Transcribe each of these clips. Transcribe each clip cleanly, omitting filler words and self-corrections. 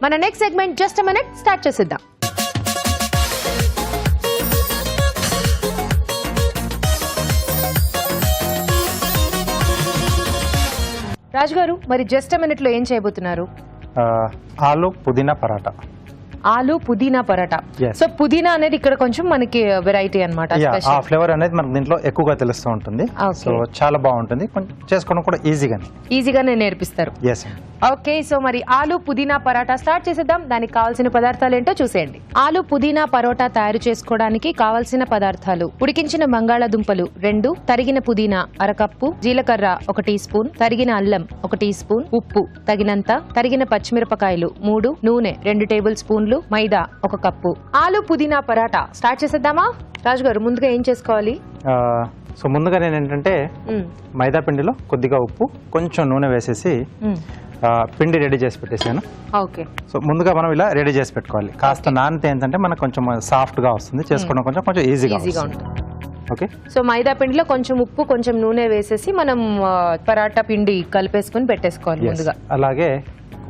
మన next segment just minute start చేసేద్దాం. రాజు గారు, మరి జస్ట్ మినిట్ లో ఏం చేయబోతున్నారు? ఆలు పుదీనా పరాటా. ఆలు పుదీనా పరాటా. సో పుదీనా అనేది ఇక్కడ కొంచెం మనకి వెరైటీ అన్నమాట. ఆ ఫ్లేవర్ అనేది మనకు దీంట్లో ఎక్కువగా తెలుస్తూ ఉంటుంది. సో చాలా బాగుంటుంది, చేసుకోవడం కూడా ఈజీగానే నేర్పిస్తారు. ఎస్. ఓకే, సో మరి ఆలు పుదీనా పరాటా స్టార్ట్ చేసేద్దాం. దానికి కావాల్సిన పదార్థాలు ఏంటో చూసేయండి. ఆలు పుదీనా పరోటా తయారు చేసుకోవడానికి కావాల్సిన పదార్థాలు: ఉడికించిన బంగాళాదుంపలు 2, తరిగిన పుదీనా 1/2 కప్పు, జీలకర్ర 1 టీ స్పూన్, తరిగిన అల్లం 1 టీ స్పూన్, ఉప్పు తగినంత, తరిగిన పచ్చిమిరపకాయలు 3, నూనె 2 టేబుల్ స్పూన్లు, మైదా 1 కప్పు. ఆలు పుదీనా పరాటా స్టార్ట్ చేసేద్దామా? రాజు గారు, ముందుగా ఏం చేసుకోవాలి? సో ముందుగా నేను ఏంటంటే మైదా పిండిలో కొద్దిగా ఉప్పు, కొంచెం నూనె వేసేసి పిండి రెడీ చేసి పెట్టేసాను. ఓకే. సో ముందుగా మనం ఇలా రెడీ చేసి పెట్టుకోవాలి. కాస్త నానితే ఏంటంటే మనకు కొంచెం సాఫ్ట్ గా వస్తుంది, చేసుకోవడం కొంచెం ఈజీగా ఉంటుంది. ఓకే. సో మైదా పిండిలో కొంచెం ఉప్పు, కొంచెం నూనె వేసేసి మనం పరాటా పిండి కలిపేసుకుని పెట్టేసుకోవాలి ముందుగా. అలాగే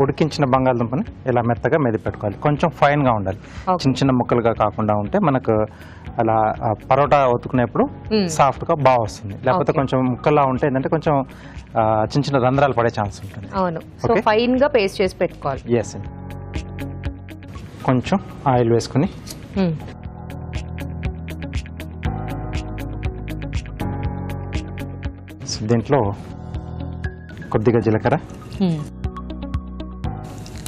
ఉడికించిన బంగాళదుంపని ఇలా మెత్తగా మెది పెట్టుకోవాలి. కొంచెం ఫైన్ గా ఉండాలి, చిన్న చిన్న ముక్కలుగా కాకుండా ఉంటే మనకు అలా పరోటా ఒత్తుకునేప్పుడు సాఫ్ట్ గా బాగా వస్తుంది. లేకపోతే కొంచెం ముక్కలా ఉంటే ఏంటంటే కొంచెం చిన్న చిన్న రంధ్రాలు పడే ఛాన్స్ ఉంటుంది. అవును. సో ఫైన్ గా పేస్ట్ చేసి పెట్టుకోవాలి. ఎస్. కొంచెం ఆయిల్ వేసుకుని దీంట్లో కొద్దిగా జీలకర్ర,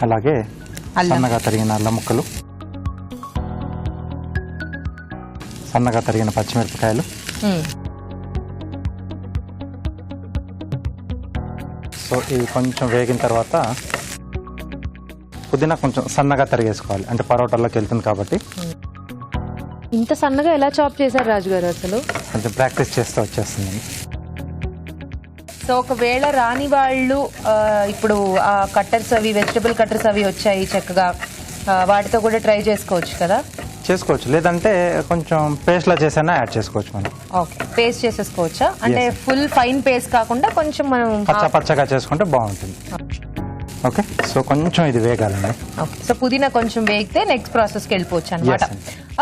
అలాగే సన్నగా తరిగిన అల్లం ముక్కలు, సన్నగా తరిగిన పచ్చిమిరపకాయలు, సో ఇవి కొంచెం వేగిన తర్వాత పుదీనా కొంచెం సన్నగా తరిగేసుకోవాలి, అంటే పరోటాల్లోకి వెళ్తుంది కాబట్టి. ఇంత సన్నగా ఎలా చాప్ చేశారు రాజు గారు? అసలు కొంచెం ప్రాక్టీస్ చేస్తే వచ్చేస్తుంది. సో ఒకవేళ రాని వాళ్ళు ఇప్పుడు కట్టర్స్ అవి, వెజిటబుల్ కట్టర్స్ అవి వచ్చాయి చక్కగా, వాటితో కూడా ట్రై చేసుకోవచ్చు కదా? చేసుకోవచ్చు, లేదంటే కొంచెం పేస్ట్ లా చేసైనా యాడ్ చేసుకోవచ్చు మనం. ఓకే, పేస్ట్ చేసేసుకోవచ్చా? అంటే ఫుల్ ఫైన్ పేస్ట్ కాకుండా కొంచెం మనం పచ్చగా చేసుకుంటే బాగుంటుంది. ఓకే. సో కొంచెం ఇది వేగాలండి. ఓకే. సో పుదీనా కొంచెం వేగితే నెక్స్ట్ ప్రాసెస్కి వెళ్ళిపోవచ్చు అనమాట.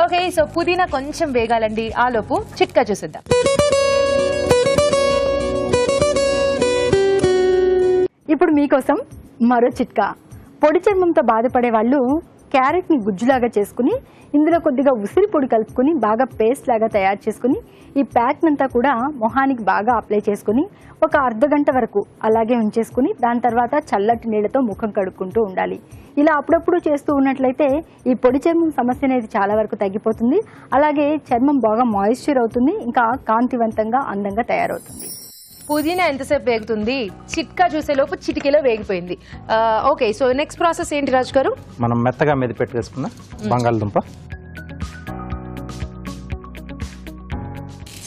ఓకే, సో పుదీనా కొంచెం వేగాలండి. ఆలోపు చిట్కా చూసేద్దాం. ఇప్పుడు మీకోసం మరో చిట్కా. పొడి చర్మంతో బాధపడే వాళ్ళు క్యారెట్ని గుజ్జులాగా చేసుకుని ఇందులో కొద్దిగా ఉసిరి పొడి కలుపుకొని బాగా పేస్ట్ లాగా తయారు చేసుకుని ఈ ప్యాక్ అంతా కూడా మొహానికి బాగా అప్లై చేసుకుని ఒక అర్ధగంట వరకు అలాగే ఉంచేసుకుని దాని తర్వాత చల్లటి నీళ్లతో ముఖం కడుక్కుంటూ ఉండాలి. ఇలా అప్పుడప్పుడు చేస్తూ ఉన్నట్లయితే ఈ పొడి చర్మం సమస్య అనేది చాలా వరకు తగ్గిపోతుంది. అలాగే చర్మం బాగా మాయిశ్చర్ అవుతుంది, ఇంకా కాంతివంతంగా అందంగా తయారవుతుంది. పుదీనా ఎంతసేపు వేగుతుంది? చిట్కా చూసేలోపు చిటికెలో వేగిపోయింది. ఓకే, సో నెక్స్ట్ ప్రాసెస్ ఏంటి రాజు గారు? మనం మెత్తగా మెది పెట్టేసుకున్న బంగాళదుంప.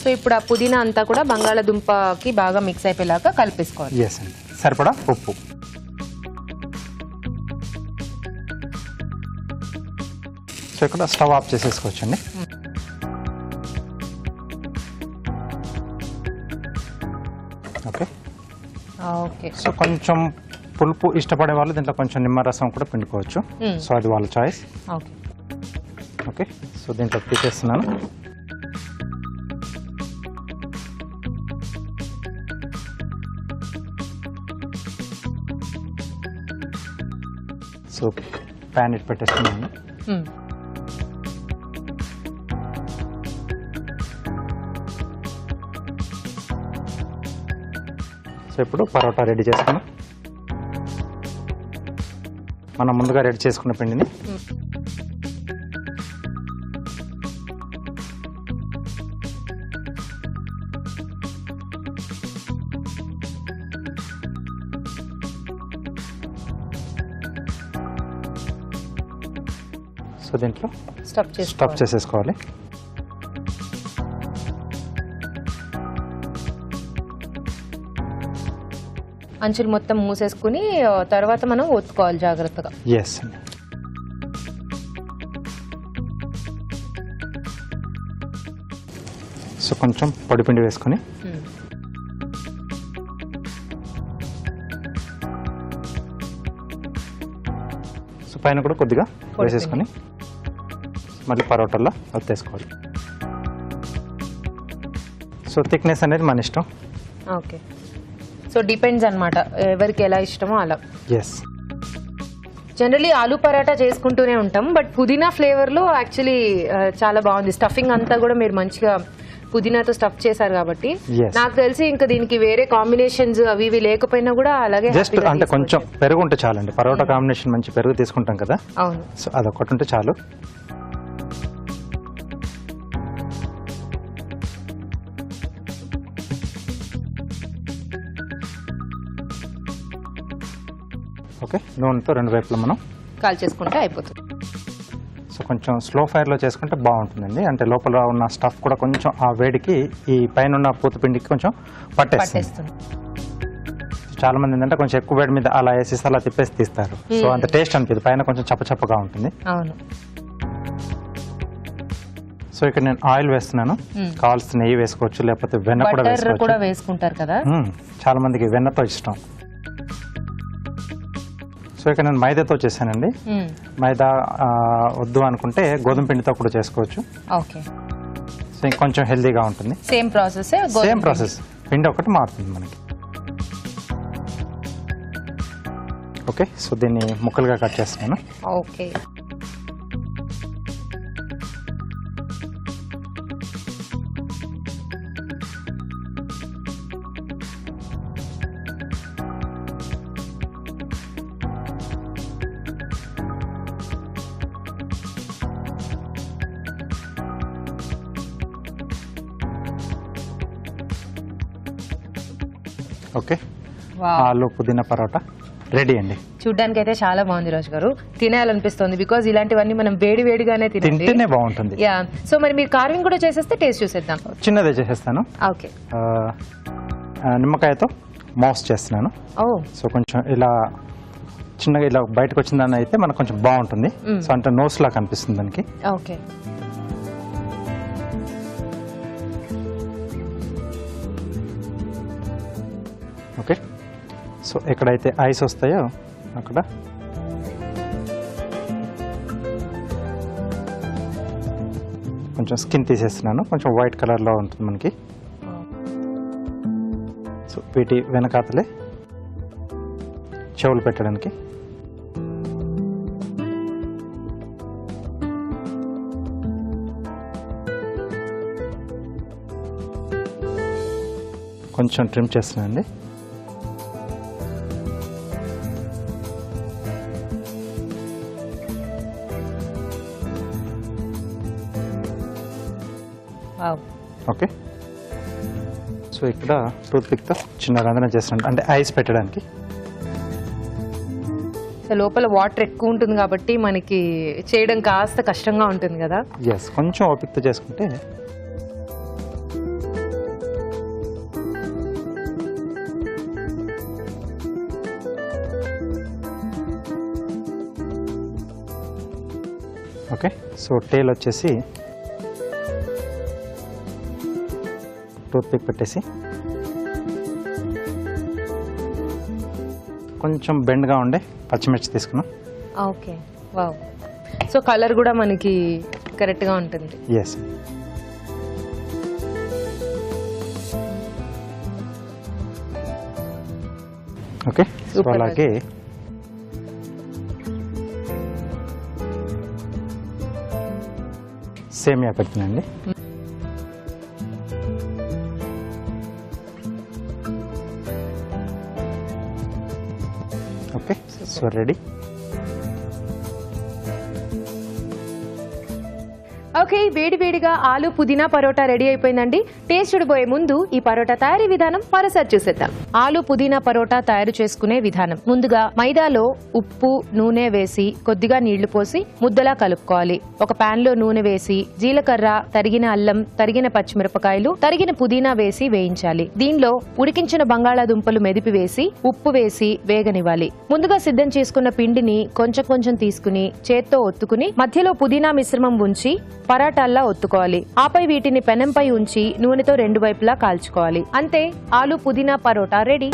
సో ఇప్పుడు ఆ పుదీనా అంతా కూడా బంగాళదుంపకి బాగా మిక్స్ అయిపోయేలాగా కలిపేసుకోవాలి. ఎస్ అండి. సరిపడా ఉప్పు. సో ఇక్కడ స్టవ్ ఆఫ్ చేసేసుకోవచ్చండి. ఓకే. ఓకే. సో కొంచెం పులుపు ఇష్టపడే వాళ్ళు దీంట్లో కొంచెం నిమ్మరసం కూడా పిండుకోవచ్చు. సో అది వాళ్ళ చాయిస్. ఓకే. ఓకే. సో దీంట్లో తీసేస్తున్నాను. సో ప్యాన్ ఇటు పెట్టేస్తున్నాను. సో ఇప్పుడు పరోటా రెడీ చేసుకున్నాం. మనం ముందుగా రెడీ చేసుకున్న పిండిని సో దీంట్లో స్టఫ్ చేసేసుకోవాలి. అంచులు మొత్తం మూసేసుకుని తర్వాత మనం ఒత్తుకోవాలి జాగ్రత్తగా. ఎస్. సో కొంచెం పొడిపిండి వేసుకొని సో పైన కూడా కొద్దిగా వేసేసుకొని మళ్ళీ పరోటాల్లో ఒత్తేసుకోవాలి. సో థిక్నెస్ అనేది మన ఇష్టం. ఓకే, సో డిపెండ్స్ అన్నమాట ఎవరికి ఎలా ఇష్టమో అలా. ఎస్, జనరలీ ఆలూ పరాటా చేసుకుంటూనే ఉంటాం, బట్ పుదీనా ఫ్లేవర్లో యాక్చువల్లీ చాలా బాగుంది. స్టఫింగ్ అంతా కూడా మీరు మంచిగా పుదీనాతో స్టఫ్ చేశారు కాబట్టి Yes. నాకు తెలిసి ఇంకా దీనికి వేరే కాంబినేషన్స్ అవి ఇవి లేకపోయినా కూడా అలాగే జస్ట్ అంటే కొంచెం పెరుగు ఉంటే చాలండి. పరోటా కాంబినేషన్ మంచి పెరుగు తీసుకుంటాం కదా, అవును. సో అదొకటి ఉంటే చాలు. ఓకే, నూనెతో రెండు వైపులా మనం కాల్ చేసుకుంటే అయిపోతుంది. సో కొంచెం స్లో ఫైర్లో చేసుకుంటే బాగుంటుందండి. అంటే లోపల ఉన్న స్టఫ్ కూడా కొంచెం ఆ వేడికి ఈ పైన ఉన్న పూతపిండికి కొంచెం పట్టేస్తుంది. చాలా మంది ఏంటంటే కొంచెం ఎక్కువ వేడి మీద అలా వేసేసి అలా తిప్పేసి తీస్తారు. సో అంత టేస్ట్ అనిపిస్తుంది, పైన కొంచెం చప్పచప్పగా ఉంటుంది. అవును. సో ఇక్కడ నేను ఆయిల్ వేస్తున్నాను. కావాల్సిన నెయ్యి వేసుకోవచ్చు, లేకపోతే వెన్న కూడా బటర్ కూడా వేసుకోవచ్చు. వేసుకుంటారు కదా. చాలా మందికి వెన్నతో ఇష్టం. సో ఇక్కడ నేను మైదాతో చేశానండి. మైదా వద్దు అనుకుంటే గోధుమ పిండితో కూడా చేసుకోవచ్చు. ఓకే, సో ఇంకొంచెం హెల్దీగా ఉంటుంది. Same process. సేమ్ ప్రాసెస్, పిండి ఒకటి మారుతుంది మనకి. ఓకే, సో దీన్ని ముక్కలుగా కట్ చేస్తున్నాను. ఓకే, ఓకే, ఆలు పుదీనా పరోటా రెడీ అండి. చూడ్డానికి అయితే చాలా బాగుంది రాజు గారు, తినేయాలనిపిస్తుంది. బికాజ్ ఇలాంటివన్నీ మనం వేడి వేడిగానే తింటేనే బాగుంటుంది. యా, సో మరి మీరు కార్వింగ్ కూడా చేసేస్తే టేస్ట్ చూసేద్దాం. చిన్నదే చేసేస్తాను. ఓకే, నిమ్మకాయతో మౌస్ చేస్తున్నాను. ఓ సో కొంచెం ఇలా చిన్నగా ఇలా బయటకు వచ్చిందని అయితే మనకు కొంచెం బాగుంటుంది. సో అంటే నోస్ లా కనిపిస్తుంది దానికి. ఓకే, ఓకే, సో ఎక్కడైతే ఐస్ వస్తాయో అక్కడ కొంచెం స్కిన్ తీసేస్తున్నాను. కొంచెం వైట్ కలర్లో ఉంటుంది మనకి. సో వీటి వెనకాతలే చెవులు పెట్టడానికి కొంచెం ట్రిమ్ చేస్తున్నానండి. ఓకే, సో ఇక్కడ టూత్ పిక్తో చిన్న రంధ్రం చేస్తున్నాను, అంటే ఐస్ పెట్టడానికి. సో లోపల వాటర్ ఎక్కువ ఉంటుంది కాబట్టి మనకి చేయడం కాస్త కష్టంగా ఉంటుంది కదా. ఎస్, కొంచెం ఓపికతో చేసుకుంటే. ఓకే, సో టేల్ వచ్చేసి టూత్ పిక్ పెట్టేసి కొంచెం బెండ్గా ఉండే పచ్చిమిర్చి తీసుకున్నాం. ఓకే, వావ్, సో కలర్ కూడా మనకి కరెక్ట్గా ఉంటుంది. Yes, okay, so Super. అలాగే సేమియా పెడుతున్నాండి. Okay, so ready. ఓకే, వేడి వేడిగా ఆలు పుదీనా పరోటా రెడీ అయిపోయిందండి. టేస్ట్ చూడబోయే ముందు ఈ పరోటా తయారీ విధానం మరోసారి చూసేద్దాం. ఆలు పుదీనా పరోటా తయారు చేసుకునే విధానం. ముందుగా మైదాలో ఉప్పు నూనె వేసి కొద్దిగా నీళ్లు పోసి ముద్దలా కలుపుకోవాలి. ఒక పాన్ లో నూనె వేసి జీలకర్ర, తరిగిన అల్లం, తరిగిన పచ్చిమిరపకాయలు, తరిగిన పుదీనా వేసి వేయించాలి. దీనిలో ఉడికించిన బంగాళాదుంపలు మెదిపి వేసి ఉప్పు వేసి వేగనివ్వాలి. ముందుగా సిద్ధం చేసుకున్న పిండిని కొంచెం కొంచెం తీసుకుని చేత్తో ఒత్తుకుని మధ్యలో పుదీనా మిశ్రమం ఉంచి పరాటాల్లా ఒత్తుకోవాలి. ఆపై వీటిని పెనంపై ఉంచి నూనెతో రెండు వైపులా కాల్చుకోవాలి. అంతే, ఆలు పుదీనా పరోటా రెడీ.